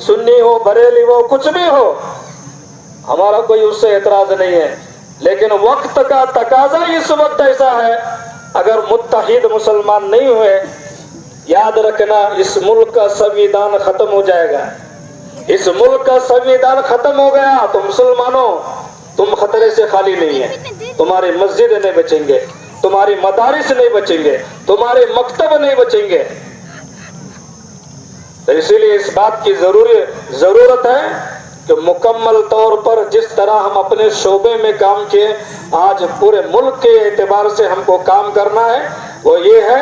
सुन्नी हो, बरेली हो, कुछ भी हो, हमारा कोई उससे एतराज नहीं है। लेकिन वक्त का तकाजा इस वक्त ऐसा है, अगर मुत्तहिद मुसलमान नहीं हुए, याद रखना इस मुल्क का संविधान खत्म हो जाएगा। इस मुल्क का संविधान खत्म हो गया तो मुसलमानों, तुम खतरे से खाली नहीं है। तुम्हारी मस्जिद नहीं बचेंगे, तुम्हारी मदारिस नहीं बचेंगे, तुम्हारे मकतब नहीं बचेंगे। तो इसीलिए इस बात की जरूरत है कि मुकम्मल तौर पर जिस तरह हम अपने शोबे में काम किए, आज पूरे मुल्क के एतबार से हमको काम करना है। वो ये है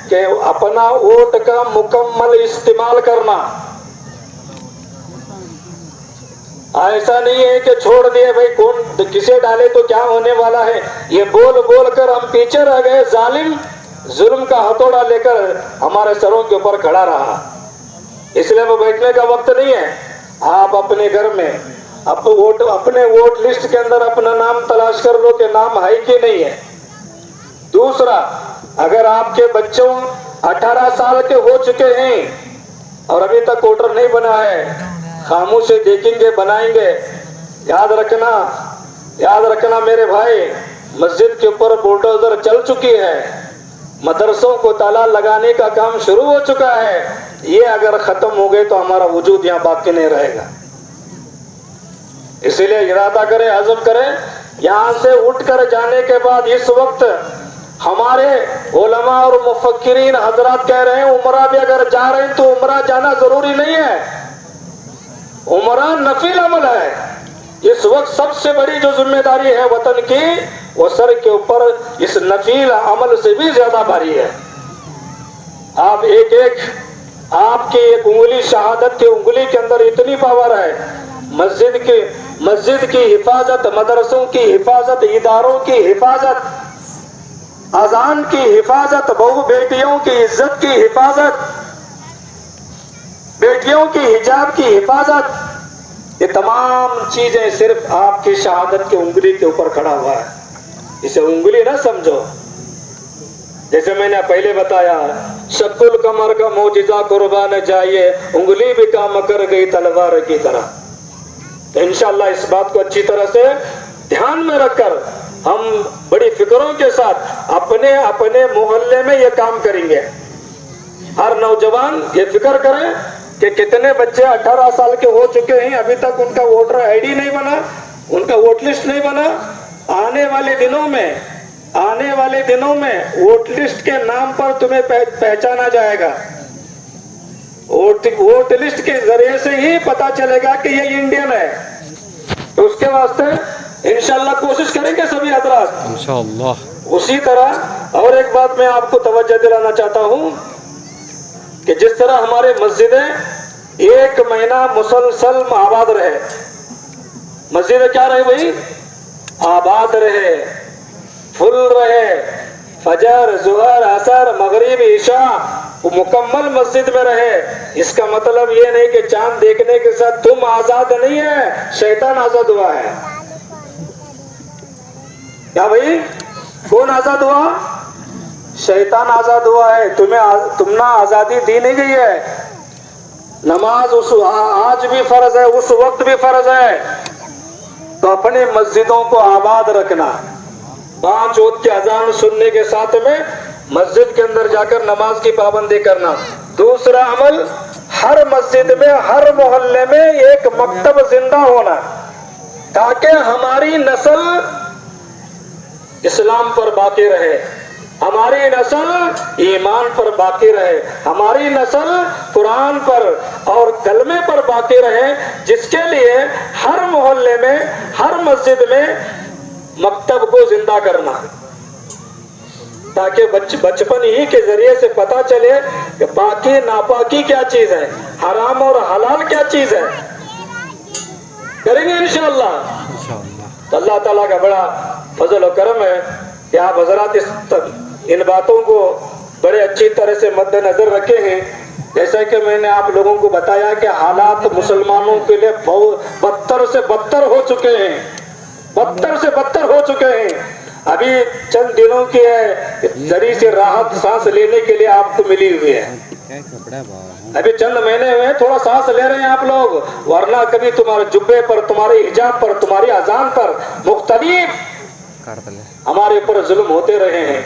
कि अपना वोट का मुकम्मल इस्तेमाल करना। ऐसा नहीं है कि छोड़ दिए भाई कौन किसे डाले तो क्या होने वाला है, ये बोल बोल कर हम पीछे रह गए। जालिम जुल्म का हथौड़ा लेकर हमारे सरों के ऊपर खड़ा रहा। इसलिए वो बैठने का वक्त नहीं है। आप अपने घर में अपने वोट लिस्ट के अंदर अपना नाम तलाश कर लो कि नाम है कि नहीं है। दूसरा, अगर आपके बच्चों 18 साल के हो चुके हैं और अभी तक वोटर नहीं बना है, खामोश से देखेंगे, बनाएंगे। याद रखना मेरे भाई, मस्जिद के ऊपर बुलडोजर चल चुकी है, मदरसों को ताला लगाने का काम शुरू हो चुका है। ये अगर खत्म हो गए तो हमारा वजूद यहाँ बाकी नहीं रहेगा। इसीलिए इरादा करें, अज़म करें। यहाँ से उठकर जाने के बाद इस वक्त हमारे उलमा और मुफक्किरीन हजरात कह रहे हैं उमरा भी अगर जा रहे हैं तो उमरा जाना जरूरी नहीं है। उमरा नफिल अमल है। इस वक्त सबसे बड़ी जो जिम्मेदारी है वतन की, वो सर के ऊपर इस नफिल अमल से भी ज्यादा भारी है। आप आपकी एक उंगली, शहादत की उंगली के अंदर इतनी पावर है। मस्जिद की हिफाजत, मदरसों की हिफाजत, इदारों की हिफाजत, अजान की हिफाजत, बहू बेटियों की इज्जत की हिफाजत, बेटियों की हिजाब की हिफाजत, ये तमाम चीजें सिर्फ आपकी शहादत की उंगली के ऊपर खड़ा हुआ है। इसे उंगली ना समझो। जैसे मैंने पहले बताया, शक्कुल कमर का मोजिजा कुर्बान जाइए, उंगली भी काम कर गई तलवार की तरह। तो इंशाअल्लाह इस बात को अच्छी तरह से ध्यान में रखकर हम बड़ी फिक्रों के साथ अपने अपने मोहल्ले में ये काम करेंगे। हर नौजवान ये फिक्र करें कि कितने बच्चे 18 साल के हो चुके हैं, अभी तक उनका वोटर आईडी नहीं बना, उनका वोट लिस्ट नहीं बना। आने वाले दिनों में वोट लिस्ट के नाम पर तुम्हें पहचाना जाएगा। वोट लिस्ट के जरिए से ही पता चलेगा कि ये इंडियन है। तो उसके वास्ते इंशाअल्लाह कोशिश करेंगे सभी हजरात इंशाअल्लाह। उसी तरह और एक बात मैं आपको तवज्जो दिलाना चाहता हूँ कि जिस तरह हमारे मस्जिदें 1 महीना मुसलसल आबाद रहे, मस्जिदें क्या रहे भाई, आबाद रहे, फुल रहे, फजर, जुहर, असर, मगरिब, ईशा मुकम्मल मस्जिद में रहे। इसका मतलब ये नहीं कि चांद देखने के साथ तुम आजाद नहीं है, शैतान आजाद हुआ है। क्या भाई, कौन आजाद हुआ? शैतान आजाद हुआ है। तुमना आजादी दी नहीं गई है। नमाज आज भी फर्ज है, उस वक्त भी फर्ज है। तो अपने मस्जिदों को आबाद रखना। 5 वक्त की अजान सुनने के साथ में मस्जिद के अंदर जाकर नमाज की पाबंदी करना। दूसरा अमल, हर मस्जिद में, हर मोहल्ले में एक मकतब जिंदा होना, ताकि हमारी नस्ल इस्लाम पर बाकी रहे, हमारी नस्ल ईमान पर बाकी रहे, हमारी नस्ल कुरान पर और कलमे पर बाकी रहे। जिसके लिए हर मोहल्ले में, हर मस्जिद में मकतब को जिंदा करना, ताकि बचपन ही के जरिए से पता चले कि पाकी नापाकी क्या चीज है, हराम और हलाल क्या चीज है। करेंगे इंशाअल्लाह। तो अल्लाह ताला का बड़ा फजल और करम है कि आप हजरात इन बातों को बड़े अच्छी तरह से मद्देनजर रखे हैं। जैसा कि मैंने आप लोगों को बताया कि हालात मुसलमानों के लिए बहुत बदतर से बदतर हो चुके हैं, बदतर से बदतर हो चुके हैं। अभी चंद दिनों की है, जरी से राहत सांस लेने के लिए आपको मिली हुई है। ابھی چند مہینے ہوئے تھوڑا سانس لے رہے ہیں آپ لوگ، ورنہ کبھی تمہارے جبے پر، تمہاری حجاب پر، تمہاری اذان پر مختلف ہمارے اوپر ظلم ہوتے رہے ہیں۔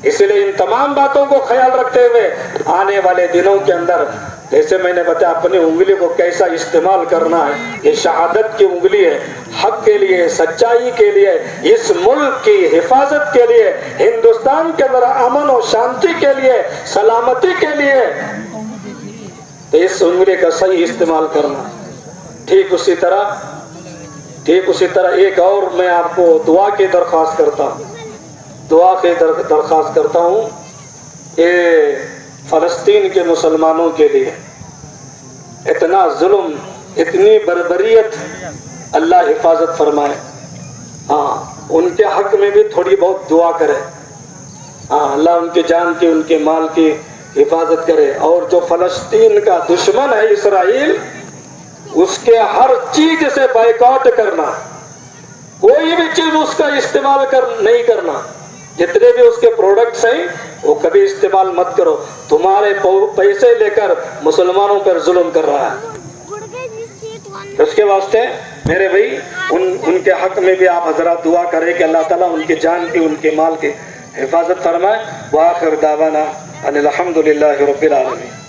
اس لیے ان تمام باتوں کو خیال رکھتے ہوئے آنے والے دنوں کے اندر، جیسے میں نے بتایا، اپنی انگلی کو کیسا استعمال کرنا ہے۔ یہ شہادت کی انگلی ہے، حق کے لیے، سچائی کے لیے، اس ملک کی حفاظت کے لیے، ہندوستان کے اندر امن و شانتی کے لیے، سلامتی کے لیے اس انگلی کا صحیح استعمال کرنا۔ ٹھیک اسی طرح ایک اور میں آپ کو دعا کی درخواست کرتا ہوں، کہ فلسطین کے مسلمانوں کے لیے اتنا ظلم، اتنی بربریت، اللہ حفاظت فرمائے۔ ہاں، ان کے حق میں بھی تھوڑی بہت دعا کرے۔ ہاں، اللہ ان کی جان کی، ان کے مال کی حفاظت کرے۔ اور جو فلسطین کا دشمن ہے اسرائیل، اس کے ہر چیز سے بائیکاٹ کرنا، کوئی بھی چیز اس کا استعمال نہیں کرنا، جتنے بھی اس کے پروڈکٹس ہیں وہ کبھی استعمال مت کرو۔ تمہارے پیسے لے کر مسلمانوں پر ظلم کر رہا ہے۔ اس کے واسطے میرے بھائی، ان کے حق میں بھی آپ حضرات دعا کریں کہ اللہ تعالیٰ ان کی جان کی، ان کے مال کی حفاظت فرمائے۔ وآخر دعوانا ان الحمد للہ رب العالمین۔